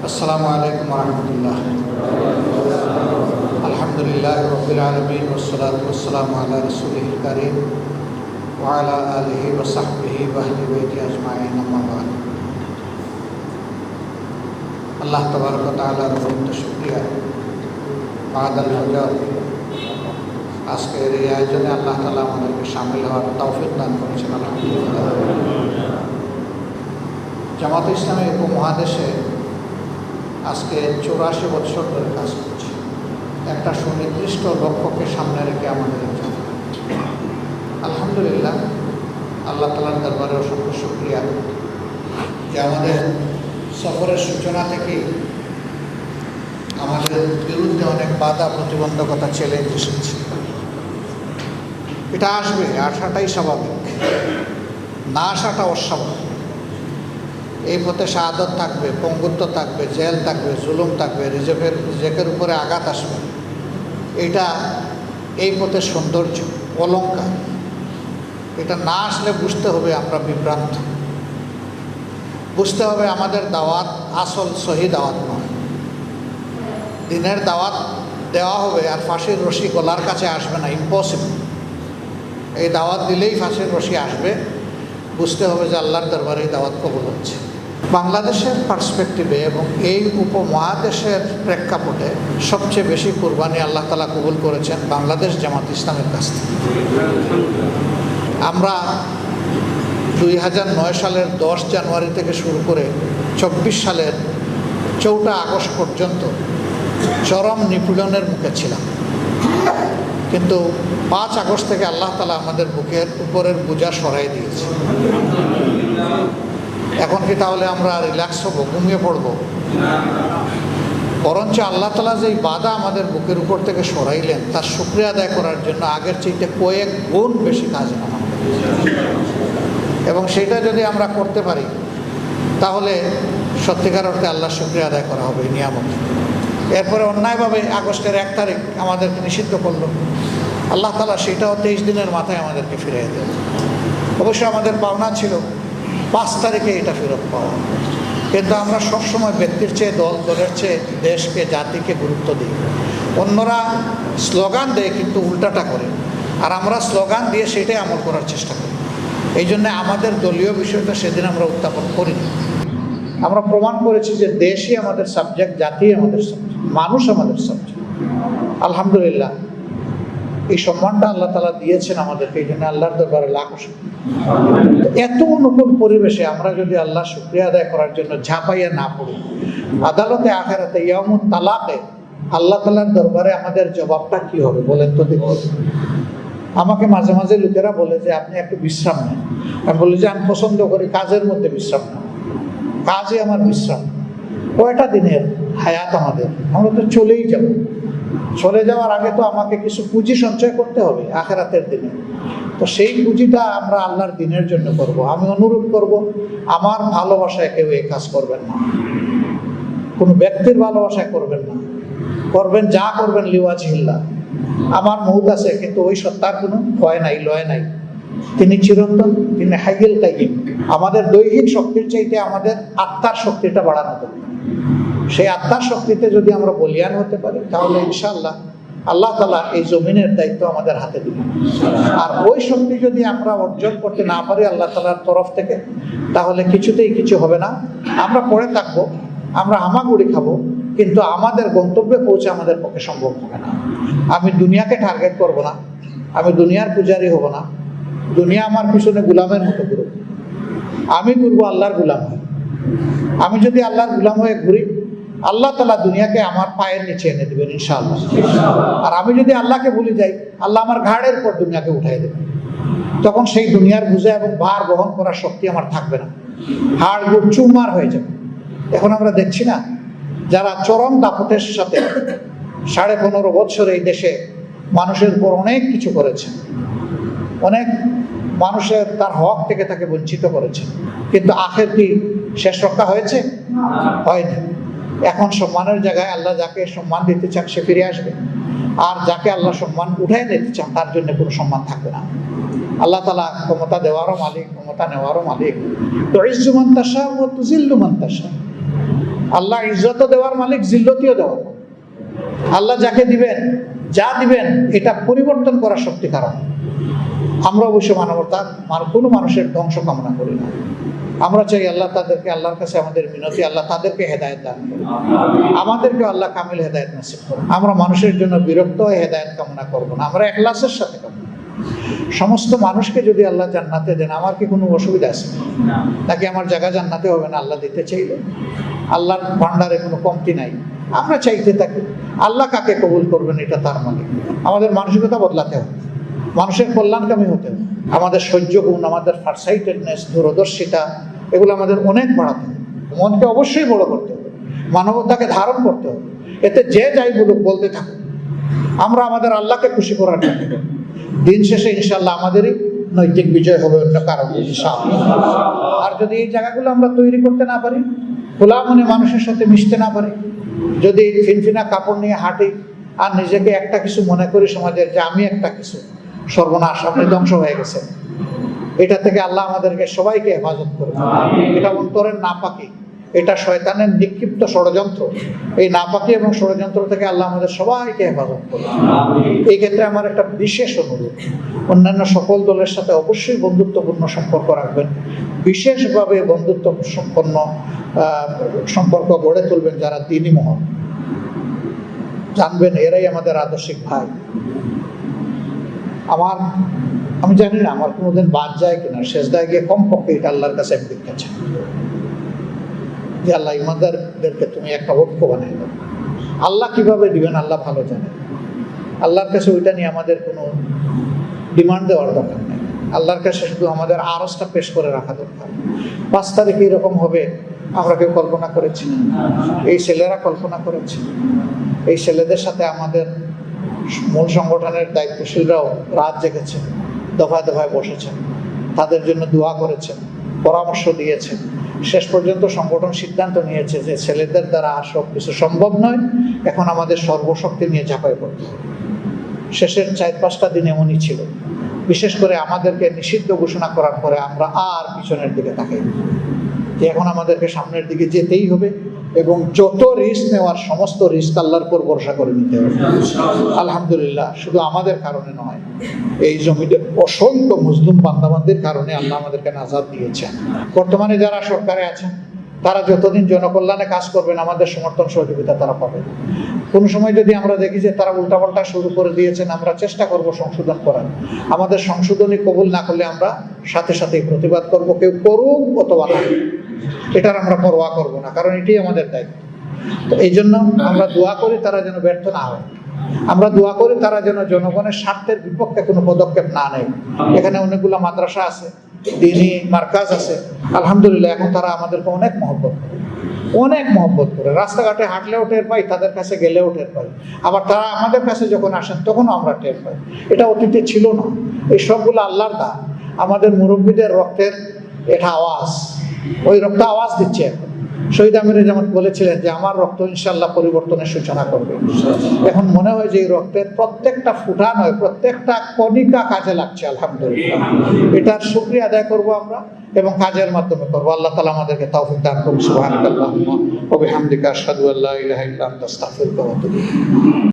আসসালামু আলাইকুম ওয়া আলহামদুলিল্লাহি রাব্বিল আলামিন ওয়াসসালাতু ওয়াসসালামু আলা রাসূলিল কারীম ওয়া আলা আলিহি ওয়া সাহবিহি ওয়া আহলি বাইতি আজমাইন, আম্মা বা'দ। আল্লাহ তাবারক ওয়া তাআলার অনেক শুকরিয়া। বাদাল ফজর আজকের এই আয়োজনে আল্লাহ তাআলা আমাদেরকে শামিল হওয়ার তৌফিক দান করেছেন, আলহামদুলিল্লাহ। জামাতে ইসলামী উপমহাদেশে আজকে 84 বছর ধরে কাজ করছে, একটা সুনির্দিষ্ট লক্ষ্যকে সামনে রেখে আমাদের জন্য। আলহামদুলিল্লাহ, আল্লাহ তাআলার দরবারে অসংখ্য শুকরিয়া যে আমাদের সফরের সূচনা থেকেই আমাদের বিরুদ্ধে অনেক বাধা প্রতিবন্ধকতা চ্যালেঞ্জ এসেছে। এটা আসবে, আসাটাই স্বাভাবিক, না আসাটা অস্বাভাবিক। এই পথে শাহাদত থাকবে, পঙ্গুত্ব থাকবে, জেল থাকবে, জুলুম থাকবে, রিজেকের উপরে আঘাত আসবে। এটা এই পথের সৌন্দর্য, অলংকার। এটা না আসলে বুঝতে হবে আমরা বিভ্রান্ত, বুঝতে হবে আমাদের দাওয়াত আসল সহি দাওয়াত নয়। দিনের দাওয়াত দেওয়া হবে আর ফাঁসির রশি গলার কাছে আসবে না, ইম্পসিবল। এই দাওয়াত দিলেই ফাঁসির রশি আসবে। বুঝতে হবে যে আল্লাহর দরবারে এই দাওয়াত কবুল হচ্ছে। বাংলাদেশের পার্সপেক্টিভে এবং এই উপমহাদেশের প্রেক্ষাপটে সবচেয়ে বেশি কুরবানি আল্লাহ তাআলা কবুল করেছেন বাংলাদেশ জামাত ইসলামের কাছ থেকে। আমরা 2009 সালের 10 জানুয়ারি থেকে শুরু করে 24 সালের 4 আগস্ট পর্যন্ত চরম নিপীড়নের মুখে ছিলাম, কিন্তু 5 আগস্ট থেকে আল্লাহ তাআলা আমাদের বুকের উপরের বোঝা সরাই দিয়েছে। এখন কি তাহলে আমরা রিল্যাক্স হব, ঘুমিয়ে পড়ব? বরঞ্চ আল্লাহ তাআলা যেই বাধা আমাদের বুকের উপর থেকে সরাইলেন তার শুকরিয়া আদায় করার জন্য আগের চাইতে কয়েক গুণ বেশি কাজ আমাদের। এবং সেটা যদি আমরা করতে পারি তাহলে সত্যিকার অর্থে আল্লাহর শুকরিয়া আদায় করা হবে এই নিয়ামত। এরপরে অন্যায়ভাবে আগস্টের 1 তারিখ আমাদেরকে নিষিদ্ধ করলো, আল্লাহ তাআলা সেটাও 23 দিনের মাথায় আমাদেরকে ফিরিয়ে দেন। অবশ্যই আমাদের পাওনা ছিল 5 তারিখে এটা ফেরত পাওয়া, কিন্তু আমরা সবসময় ব্যক্তির চেয়ে দলের চেয়ে দেশকে, জাতিকে গুরুত্ব দিই। অন্যরা স্লোগান দেয় কিন্তু উল্টাটা করে, আর আমরা স্লোগান দিয়ে সেটাই আমল করার চেষ্টা করি। এই জন্য আমাদের দলীয় বিষয়টা সেদিন আমরা উত্থাপন করিনি। আমরা প্রমাণ করেছি যে দেশই আমাদের সাবজেক্ট, জাতি আমাদের সাবজেক্ট, মানুষ আমাদের সাবজেক্ট। আলহামদুলিল্লাহ, এই সম্মানটা আল্লাহ তাআলা দিয়েছেন আমাদেরকে, এই জন্য আল্লাহর দরবারে লাখ শুকরিয়া। এত অনুকূল পরিবেশে আমরা যদি আল্লাহ শুকরিয়া আদায় করার জন্য ঝাঁপাইয়া না পড়ি, আদালতে আখিরাতে ইয়াউমুত তালাকে আল্লাহ তাআলার দরবারে আমাদের জবাবটা কি হবে বলেন তো দেখি। আমাকে মাঝে মাঝে লোকেরা বলে যে আপনি একটু বিশ্রাম নেন। আমি বলি যে আমি পছন্দ করি কাজের মধ্যে বিশ্রাম নেন, কাজে আমার বিশ্রাম। কয়টা দিনের হায়াত আমাদের, আমরা তো চলেই যাব। চলে যাওয়ার আগে তো আমাকে কিছু পুঁজি সঞ্চয় করতে হবে আখিরাতের দিনে। তো সেই পুঁজিটা আমরা আল্লাহর দিনের জন্য করব। আমি অনুরোধ করব, আমার ভালোবাসায় কেউ এই কাজ করবেন না, কোনো ব্যক্তির ভালোবাসায় করবেন না। করবেন যা করবেন লিওয়াজহিল্লাহ। আমার মউত আছে, কিন্তু ওই সত্তার কোনো ভয় নাই, লয় নাই। তিনি চিরন্তন, তিনি হাইয়ুল কাইয়্যিম। আমাদের দৈহিক শক্তির চাইতে আমাদের আত্মার শক্তিটা বাড়ানো দরকার। সেই আত্মার শক্তিতে যদি আমরা বলিয়ান হতে পারি তাহলে ইনশাআল্লাহ আল্লাহ তাআলা এই জমিনের দায়িত্ব আমাদের হাতে দিবেন। আর ওই শক্তি যদি আমরা অর্জন করতে না পারি আল্লাহ তাআলার তরফ থেকে, তাহলে কিছুতেই কিছু হবে না। আমরা পড়ে থাকবো, আমরা হামাগুড়ি খাবো, কিন্তু আমাদের গন্তব্যে পৌঁছে আমাদের পক্ষে সম্ভব হবে না। আমি দুনিয়াকে টার্গেট করব না, আমি দুনিয়ার পূজারি হব না, দুনিয়া আমার পিছনে গোলামের মতো ঘুরব। আমি ঘুরবো আল্লাহর গোলাম হয়ে। আমি যদি আল্লাহর গোলাম হয়ে ঘুরি, আল্লাহ তাআলা দুনিয়াকে আমার পায়ের নিচে এনে দেবেন ইনশাআল্লাহ। আর আমি যদি আল্লাহকে ভুলে যাই, আল্লাহ আমার ঘাড়ের পর দুনিয়াকে উঠাই দেবেন। তখন সেই দুনিয়ার বোঝা এবং ভার বহন করার শক্তি আমার থাকবে না, হাড় গুড় চুরমার হয়ে যাবে। এখন আমরা দেখছি না, যারা চরম দাপটের সাথে 15.5 বছর এই দেশে মানুষের উপর অনেক কিছু করেছেন, অনেক মানুষের তার হক থেকে তাকে বঞ্চিত করেছে, কিন্তু আখের কি শেষ রক্ষা হয়েছে? হয়নি। এখন সম্মানের জায়গায় আল্লাহ যাকে সম্মান দিতে চান সে ফিরে আসবে, আর যাকে আল্লাহ সম্মান উঠাই নিতে চান তার জন্য কোনো সম্মান থাকবে না। আল্লাহ তাআলা ক্ষমতা দেওয়ারও মালিক, ক্ষমতা নেওয়ারও মালিক। তুইজ্জু মান তাশা ওয়া তুযিল্লু মান তাশা। আল্লাহ ইজ্জত দেওয়ার মালিক, জিল্লতিও দেওয়ার। আল্লাহ যাকে দিবেন, যা দিবেন, এটা পরিবর্তন করার শক্তি কারণ। আমরা অবশ্য মানবতা কোনো মানুষের ধ্বংস কামনা করি না। আমরা চাই আল্লাহ তাদেরকে, আল্লাহর কাছে আমাদের মিনতি, আল্লাহ তাদেরকে হেদায়েত দান করুন, আমাদেরকে আল্লাহ কামিল হেদায়েত নসিব করুন। আমরা মানুষের জন্য বিরক্ত হয়ে হেদায়েত কামনা করবো না, আমরা ইখলাসের সাথে কামনা। সমস্ত মানুষকে যদি আল্লাহ জান্নাতে দেন, আমার কি কোনো অসুবিধা আছে নাকি? আমার জায়গা জান্নাতে হবে না আল্লাহ দিতে চাইলে? আল্লাহর ভান্ডারে কোনো কমতি নাই, আমরা চাইতে থাকি। আল্লাহ কাকে কবুল করবেন এটা তার মালিক। আমাদের মানসিকতা বদলাতে হবে, মানুষের কল্যাণকামী হতে হবে। আমাদের সহ্য গুণ, আমাদের ফারসাইটেডনেস, দূরদর্শিতা, এগুলো আমাদের অনেক বাড়াতে হবে। মনকে অবশ্যই বড় করতে হবে, মানবতাকে ধারণ করতে হবে। এতে যে যাই বলুক বলতে থাকুক, আমরা আমাদের আল্লাহকে খুশি করার জন্য। দিন শেষে ইনশাআল্লাহ আমাদেরই নৈতিক বিজয় হবে, অন্য কারণ ইনশাআল্লাহ। আর যদি এই জায়গাগুলো আমরা তৈরি করতে না পারি, খোলা মনে মানুষের সাথে মিশতে না পারি, যদি ফিনফিনা কাপড় নিয়ে হাঁটি আর নিজেকে একটা কিছু মনে করি সমাজের, যে আমি একটা কিছু, সর্বনাশ, আপনি ধ্বংস হয়ে গেছেন। এটা থেকে আল্লাহ আমাদেরকে সবাইকে হেফাজত করবে। এটা অন্তরের নাপাকি, এটা শয়তানের নিক্ষিপ্ত ষড়যন্ত্র। এই নাপাকি এবং ষড়যন্ত্র থেকে আল্লাহ আমাদের সবাইকে হেফাজত করবে। এই ক্ষেত্রে আমার একটা বিশেষ অনুরোধ, অন্যান্য সকল দলের সাথে অবশ্যই বন্ধুত্বপূর্ণ সম্পর্ক রাখবেন, বিশেষভাবে বন্ধুত্ব সম্পন্ন সম্পর্ক গড়ে তুলবেন যারা দ্বীনি মহল। জানবেন এরাই আমাদের আদর্শিক ভাই। আমি জানি না আমার কোনোদিন বাদ যায় কিনা, শেষদায় গিয়ে কমপক্ষে এটা আল্লাহর কাছে আমি দেখতে যে আল্লাহ ইমানদারদেরকে তুমি একটা ঐক্য বানাই দাও। আল্লাহ কিভাবে দিবেন আল্লাহ ভালো জানেন। আল্লাহর কাছে ওইটা নিয়ে আমাদের কোনো ডিমান্ড দেওয়ার দরকার নেই। আল্লাহর কাছে শুধু আমাদের আরজটা পেশ করে রাখা দরকার। 5 তারিখে এরকম হবে আমরা কেউ কল্পনা করেছি? এই ছেলেরা কল্পনা করেছে। এই ছেলেদের সাথে আমাদের মূল সংগঠনের দায়িত্বশীলরাও রাত জেগেছেন, দফায় দফায় বসেছেন, তাদের জন্য দোয়া করেছেন, পরামর্শ দিয়েছেন। শেষ পর্যন্ত সংগঠন সিদ্ধান্ত নিয়েছে যে ছেলেদের দ্বারা আর সব কিছু সম্ভব নয়, এখন আমাদের সর্বশক্তি নিয়ে ঝাঁপাই পড়তে হবে। শেষের 4-5টা দিন এমনই ছিল। বিশেষ করে আমাদেরকে নিষিদ্ধ ঘোষণা করার পরে আমরা আর পিছনের দিকে তাকাই, যে এখন আমাদেরকে সামনের দিকে যেতেই হবে এবং যত রিস্ক নেওয়ার সমস্ত রিস্ক আল্লাহর উপর ভরসা করে নিতে হবে। আলহামদুলিল্লাহ, শুধু আমাদের কারণে নয়, এই জমিতে অসংখ্য মুসলিম বান্দাবান্দির কারণে আল্লাহ আমাদেরকে নাজাত দিয়েছেন। বর্তমানে যারা সরকারে আছেন তারা যতদিন জনকল্যাণে কাজ করবেন আমাদের সমর্থন সহযোগিতা তারা পাবে। কোনো সময় যদি আমরা দেখি যে তারা উল্টাপাল্টা শুরু করে দিয়েছেন, আমরা চেষ্টা করব সংশোধন করার। আমাদের সংশোধনী কবুল না করলে আমরা সাথে সাথেই প্রতিবাদ করব, কেউ করুক অথবা না, এটার আমরা পরোয়া করব না, কারণ এটাই আমাদের দায়িত্ব। তো এই জন্য আমরা দোয়া করি তারা যেন ব্যর্থ না হয়। আমরা দোয়া করি তারা যেন জনগণের স্বার্থের বিপক্ষে কোনো পদক্ষেপ না নেয়। এখানে অনেকগুলো মাদ্রাসা আছে, দ্বীনি মার্কাজ আছে, আলহামদুলিল্লাহ এখন তারা আমাদেরকে অনেক মহব্বত করে। রাস্তাঘাটে হাঁটলেও টের পাই, তাদের কাছে গেলেও টের পাই। আবার তারা আমাদের কাছে যখন আসেন তখনও আমরা টের পাই। এটা অতীতে ছিল না। এই সবগুলো আল্লাহর দান। আমাদের মুরব্বীদের রক্তের এটা আওয়াজ, ওই রক্ত আওয়াজ দিচ্ছে এখন। শহীদ আমিরে যেমন বলেছিলেন যে আমার রক্ত ইনশাল্লাহ পরিবর্তনের সূচনা করবে। এখন মনে হয় যে এই রক্তের প্রত্যেকটা ফুটা নয়, প্রত্যেকটা কণিকা কাজে লাগছে। আলহামদুলিল্লাহ, এটার শুকরিয়া আদায় করবো আমরা এবং কাজের মাধ্যমে করবো। আল্লাহ তাআলা আমাদেরকে তৌফিক দান করুন। সুবহানাকাল্লাহুম্মা ওয়া বিহামদিকা আশহাদু আল্লা ইলাহা ইল্লা আনতা আস্তাগফিরুকা ওয়া আতুবু ইলাইক।